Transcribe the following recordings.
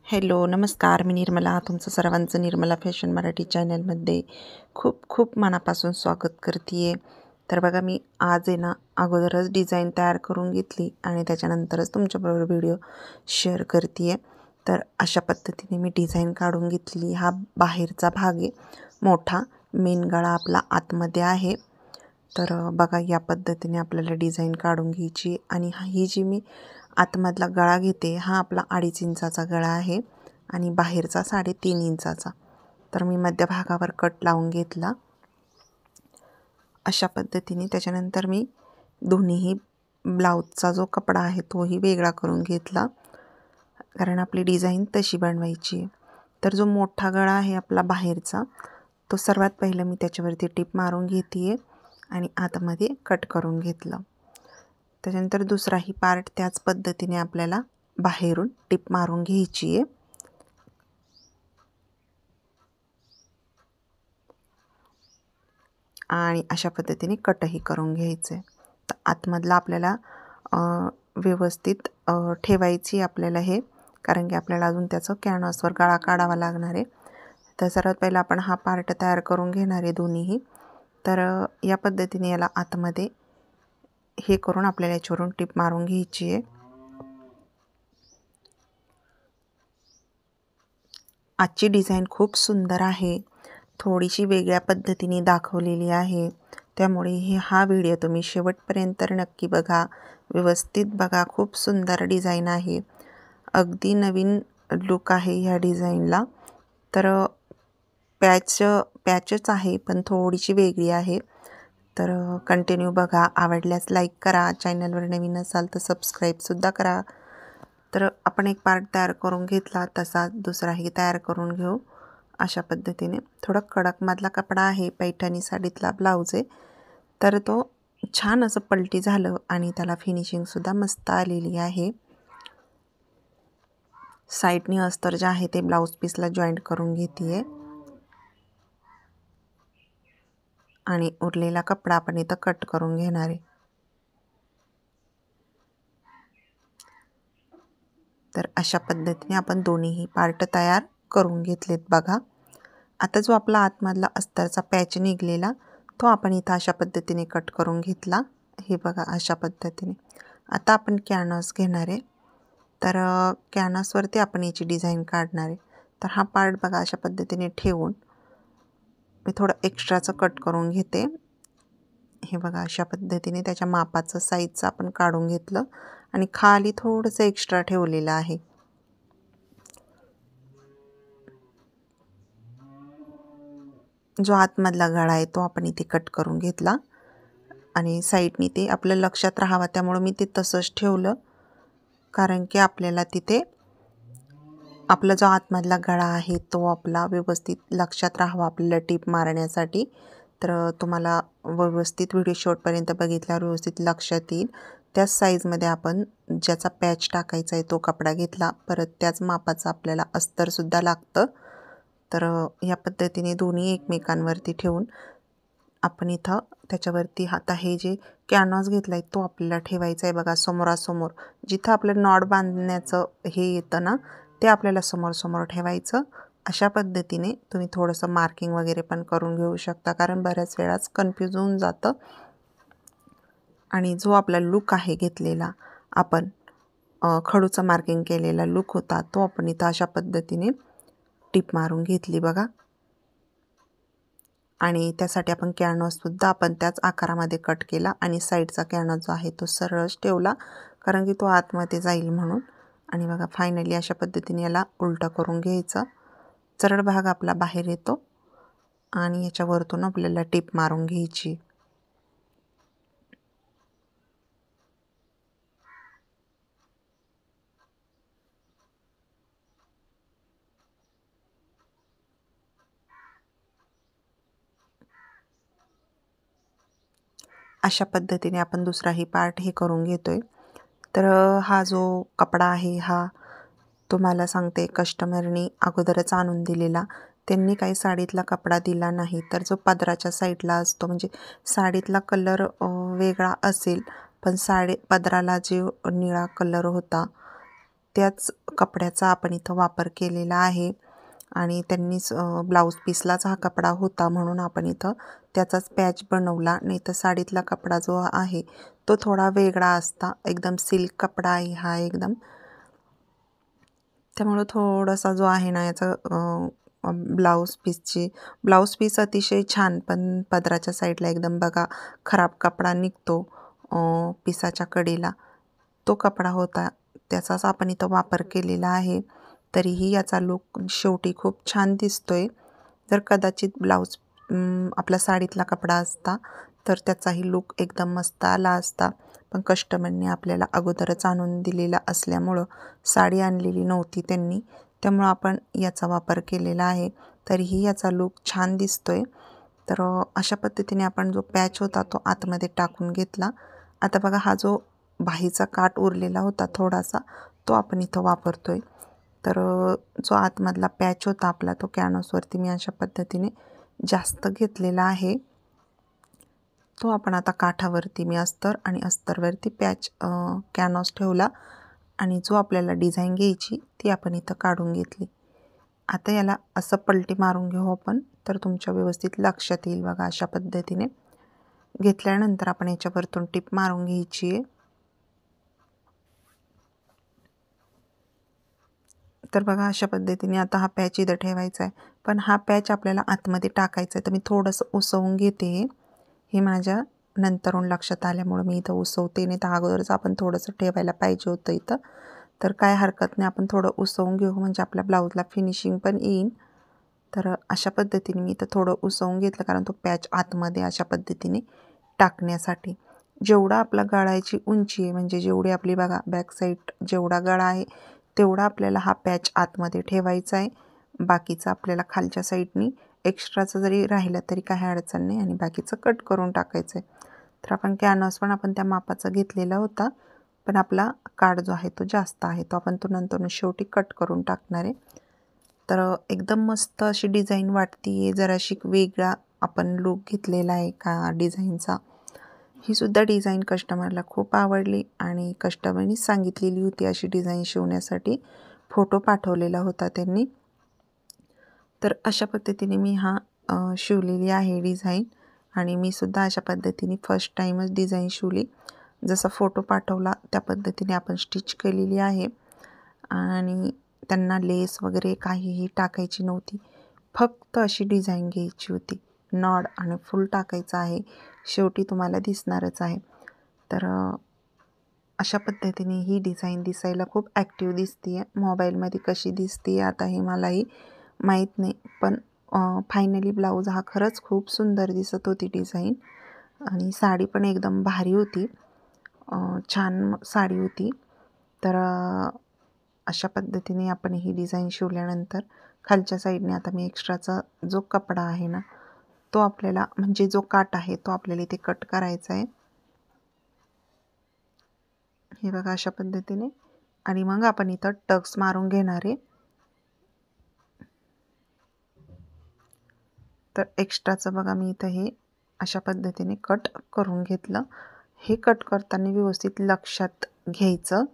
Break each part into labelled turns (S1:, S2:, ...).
S1: Hello नमस्कार, मी निर्मला. तुमचं सर्वांचं निर्मला फॅशन मराठी चॅनलमध्ये खूप खूप मनापासून स्वागत करते आहे. तर बघा, मी आज आहे ना अगोदरच डिझाईन तयार करून घेतली आणि त्याच्यानंतरच तुमच्याबरोबर व्हिडिओ शेअर करते आहे. तर अशा पद्धतीने मी डिझाईन काढून घेतली. हा बाहेरचा भाग आहे, मोठा मेन गळा आपला आतमध्ये आहे. तर बघा, या पद्धतीने आपल्याला डिझाईन काढून घ्यायची. आणि ही जी मी आतमधला गळा घेते, हा आपला 2.5 इंचाचा गळा आहे आणि बाहेरचा 3.5 इंचाचा. तर मी मध्यभागावर कट लावून घेतला अशा पद्धतीने. त्याच्यानंतर मी दोन्हीही ब्लाऊजचा जो कपडा आहे तोही वेगळा करून घेतला, कारण आपली डिझाईन तशी बनवायची आहे. तर जो मोठा गळा आहे आपला बाहेरचा, तो सर्वात पहिलं मी त्याच्यावरती टिप मारून घेते आहे आणि आतमध्ये कट करून घेतलं. त्याच्यानंतर दुसराही पार्ट त्याच पद्धतीने आपल्याला बाहेरून टिप मारून घ्यायची आहे आणि अशा पद्धतीने कटही करून घ्यायचं आहे. तर आतमधला आपल्याला व्यवस्थित ठेवायची आपल्याला हे, कारण की आपल्याला अजून त्याचं कॅनव्हासवर गळा काढावा लागणार आहे. तर सर्वात पहिला आपण हा पार्ट तयार करून घेणार आहे दोन्हीही. तर या पद्धतीने याला आतमध्ये हे करून आपल्याला याच्यावरून टिप मारून घ्यायची आहे. आजची डिझाईन खूप सुंदर आहे, थोडीशी वेगळ्या पद्धतीने दाखवलेली आहे. त्यामुळे हा व्हिडिओ तुम्ही शेवटपर्यंत नक्की बघा, व्यवस्थित बघा. खूप सुंदर डिझाईन आहे, अगदी नवीन लुक आहे ह्या डिझाईनला. तर पॅचच आहे पण थोडीशी वेगळी आहे. तर कंटिन्यू बघा. आवडल्यास लाईक करा, चॅनलवर नवीन असाल तर सबस्क्राईबसुद्धा करा. तर आपण एक पार्ट तयार करून घेतला, तसा दुसराही तयार करून घेऊ अशा पद्धतीने. थोडा कडकमधला कपडा आहे, पैठणी साडीतला ब्लाऊज आहे. तर तो छान असं पलटी झालं आणि त्याला फिनिशिंगसुद्धा मस्त आलेली आहे. साईडनी अस्तर जे आहे ते ब्लाऊज पीसला जॉईंट करून घेते आहे आणि उरलेला कपडा आपण इथं कट करून घेणार आहे. तर अशा पद्धतीने आपण दोन्हीही पार्ट तयार करून घेतलेत बघा. आता जो आपला आतमधला अस्तरचा पॅच निघलेला, तो आपण इथं अशा पद्धतीने कट करून घेतला. हे बघा, अशा पद्धतीने. आता आपण कॅनव्हास घेणार आहे. तर कॅनव्हासवरती आपण याची डिझाईन काढणार आहे. तर हा पार्ट बघा अशा पद्धतीने ठेवून मी थोडं एक्स्ट्राचं कट करून घेते. हे बघा, अशा पद्धतीने त्याच्या मापाचं साईजचं आपण काढून घेतलं आणि खाली थोडंसं एक्स्ट्रा ठेवलेलं आहे. जो आतमधला गळा आहे तो आपण इथे कट करून घेतला आणि साईडनी ते आपलं लक्षात राहावं, त्यामुळे मी ते तसंच ठेवलं, कारण की आपल्याला तिथे आपला जो आतमधला गळा आहे तो आपला व्यवस्थित लक्षात राहावा आपल्याला टिप मारण्यासाठी. तर तुम्हाला व्यवस्थित व्हिडिओ शेवटपर्यंत बघितल्यावर व्यवस्थित लक्षात येईल. त्याच साईजमध्ये आपण ज्याचा पॅच टाकायचा आहे तो कपडा घेतला, परत त्याच मापाचं आपल्याला अस्तरसुद्धा लागतं. तर या पद्धतीने दोन्ही एकमेकांवरती ठेवून आपण इथं त्याच्यावरती आता हे जे कॅनव्हास घेतला आहे तो आपल्याला ठेवायचा आहे बघा, समोरासमोर. जिथं आपलं नॉट बांधण्याचं हे येतं ना, ते आपल्याला समोर ठेवायचं. अशा पद्धतीने तुम्ही थोडंसं मार्किंग वगैरे पण करून घेऊ शकता, कारण बऱ्याच वेळाच कन्फ्यूज होऊन जातं. आणि जो आपला लूक आहे घेतलेला आपण, खडूचं मार्किंग केलेला लूक होता, तो आपण इथं अशा पद्धतीने टिप मारून घेतली बघा. आणि त्यासाठी आपण कॅनव्हाससुद्धा आपण त्याच आकारामध्ये कट केला आणि साईडचा कॅनव्हास जो आहे तो सरळच ठेवला, कारण की तो आतमध्ये जाईल म्हणून. आणि बघा, फायनली अशा पद्धतीने याला उलटं करून घ्यायचं. सरळ भाग आपला बाहेर येतो आणि याच्या वरतून आपल्याला टिप मारून घ्यायची. अशा पद्धतीने आपण दुसराही पार्ट हे करून घेतोय. तर हा जो कपडा आहे हा तुम्हाला सांगते, कस्टमरनी अगोदरच आणून दिलेला. त्यांनी काही साडीतला कपडा दिला नाही, तर जो पदराच्या साईडला असतो, म्हणजे साडीतला कलर वेगळा असेल, पण पदराला जो निळा कलर होता त्याच कपड्याचा आपण इथं वापर केलेला आहे आणि त्यांनीच ब्लाऊज पीसलाच हा कपडा होता म्हणून आपण इथं त्याचाच पॅच बनवला. नाही तर साडीतला कपडा जो आहे तो थोडा वेगळा असता, एकदम सिल्क कपडा आहे हा एकदम. त्यामुळं थोडासा जो आहे ना याचा ब्लाऊज पीस अतिशय छान, पण पदराच्या साईडला एकदम बघा खराब कपडा निघतो पिसाच्या कडेला, तो कपडा होता. त्याचाच आपण इथं वापर केलेला आहे. तरीही याचा लूक शेवटी खूप छान दिसतोय. जर कदाचित ब्लाऊज आपला साडीतला कपडा असता तर त्याचाही लूक एकदम मस्त आला असता. पण कस्टमरने आपल्याला अगोदरच आणून दिलेला असल्यामुळं, साडी आणलेली नव्हती त्यांनी, त्यामुळं आपण याचा वापर केलेला आहे. तरीही याचा लूक छान दिसतोय. तर अशा पद्धतीने आपण जो पॅच होता तो आतमध्ये टाकून घेतला. आता बघा हा जो बाहीचा काठ उरलेला होता थोडासा, तो आपण इथं वापरतोय. तर जो आतमधला पॅच होता आपला तो कॅनव्हासवरती मी अशा पद्धतीने जास्त घेतलेला आहे. तो आपण आता काठावरती मी अस्तर आणि अस्तरवरती पॅच कॅनव्हास ठेवला आणि जो आपल्याला डिझाईन घ्यायची ती आपण इथं काढून घेतली. आता याला असं पलटी मारून घेऊ आपण, तर तुमच्या व्यवस्थित लक्षात येईल. बघा अशा पद्धतीने घेतल्यानंतर आपण याच्यावरतून टिप मारून घ्यायची आहे. तर बघा अशा पद्धतीने आता हा पॅच इथं ठेवायचा आहे. पण हा पॅच आपल्याला आतमध्ये टाकायचा आहे, तर मी थोडंसं उसवून घेते. हे माझ्या नंतरून लक्षात आल्यामुळं मी इथं उसवते, नाही तर अगोदरच आपण थोडंसं ठेवायला पाहिजे होतं इथं. तर काय हरकत नाही, आपण थोडं उसवून घेऊ म्हणजे आपल्या ब्लाऊजला फिनिशिंग पण येईल. तर अशा पद्धतीने मी इथं थोडं उसवून घेतलं, कारण तो पॅच आतमध्ये अशा पद्धतीने टाकण्यासाठी. जेवढा आपला गळाची उंची आहे, म्हणजे जेवढी आपली बघा बॅक साईड जेवढा गळा आहे तेवढा आपल्याला हा पॅच आतमध्ये ठेवायचा आहे. बाकीचं आपल्याला खालच्या साईडनी एक्स्ट्राचं जरी राहिलं तरी काही अडचण नाही आणि बाकीचं कट करून टाकायचं आहे. तर आपण कॅनव्हास पण आपण त्या मापाचा घेतलेला होता, पण आपला काठ जो आहे तो जास्त आहे, तो आपण तो नंतर शेवटी कट करून टाकणार आहे. तर एकदम मस्त अशी डिझाईन वाटते आहे, जराशी वेगळा आपण लूक घेतलेला आहे का डिझाईनचा. ही सुद्धा डिझाईन कस्टमरला खूप आवडली आणि कस्टमरनी सांगितलेली होती अशी डिझाईन शिवण्यासाठी, फोटो पाठवलेला होता त्यांनी. तर अशा पद्धतीने मी हा शिवलेली आहे डिझाईन आणि मी सुद्धा अशा पद्धतीने फर्स्ट टाईमच डिझाईन शिवली. जसा फोटो पाठवला त्या पद्धतीने आपण स्टिच केलेली आहे आणि त्यांना लेस वगैरे काहीही टाकायची नव्हती, फक्त अशी डिझाईन घ्यायची होती. नॉड आणि फुल टाकायचं आहे, शेवटी तुम्हाला दिसणारच आहे. तर अशा पद्धतीने ही डिझाईन दिसायला खूप ॲक्टिव्ह दिसते आहे. मोबाईलमध्ये कशी दिसते आता हे मलाही माहीत नाही, पण फायनली ब्लाऊज हा खरंच खूप सुंदर दिसत होती डिझाईन आणि साडी पण एकदम भारी होती, छान साडी होती. तर अशा पद्धतीने आपण ही डिझाईन शिवल्यानंतर खालच्या साईडने आता मी एक्स्ट्राचा जो कपडा आहे ना तो आपल्याला, म्हणजे जो काठ आहे तो आपल्याला इथे कट करायचा आहे. हे बघा अशा पद्धतीने. आणि मग आपण इथं टक्स मारून घेणार आहे. तर एक्स्ट्राचं बघा मी इथं हे अशा पद्धतीने कट करून घेतलं. हे कट करताना व्यवस्थित लक्षात घ्यायचं,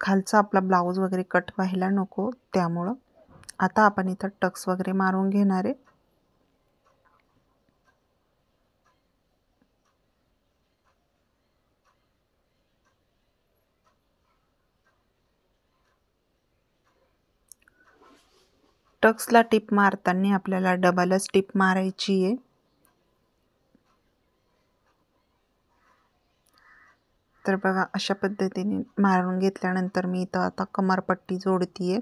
S1: खालचा आपला ब्लाऊज वगैरे कट व्हायला नको, त्यामुळं. आता आपण इथं टक्स वगैरे मारून घेणार आहे. टक्सला टिप मारताना आपल्याला डबलच टिप मारायची आहे. तर बघा अशा पद्धतीने मारून घेतल्यानंतर मी इथं आता कमरपट्टी जोडते आहे.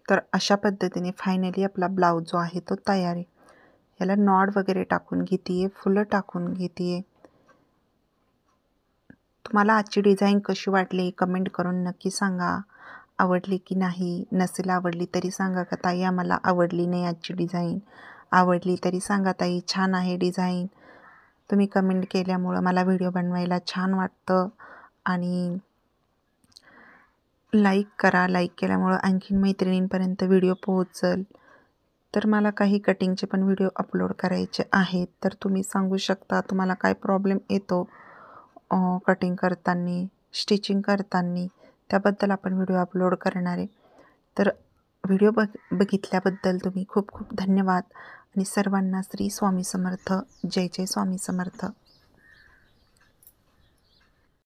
S1: तर अशा पद्धतीने फायनली आपला ब्लाऊज जो आहे तो तयार आहे. याला नॉड वगैरे टाकून घेते आहे, फुलं टाकून घेते आहे. तुम्हाला आजची डिझाईन कशी वाटली कमेंट करून नक्की सांगा. आवडली की नाही, नसेल आवडली तरी सांगा का ताई आम्हाला आवडली नाही आजची डिझाईन, आवडली तरी सांगा ताई, छान आहे डिझाईन. तुम्ही कमेंट केल्यामुळं मला व्हिडिओ बनवायला छान वाटतं. आणि लाईक करा, लाईक केल्यामुळं आणखीन मैत्रिणींपर्यंत व्हिडिओ पोहोचेल. तर मला काही कटिंगचे पण व्हिडिओ अपलोड करायचे आहेत, तर तुम्ही सांगू शकता तुम्हाला काय प्रॉब्लेम येतो कटिंग करताना, स्टिचिंग करताना, त्याबद्दल आपण व्हिडिओ अपलोड करणार आहे. तर व्हिडिओ बघितल्याबद्दल तुम्ही खूप खूप धन्यवाद. आणि सर्वांना श्री स्वामी समर्थ. जय जय स्वामी समर्थ.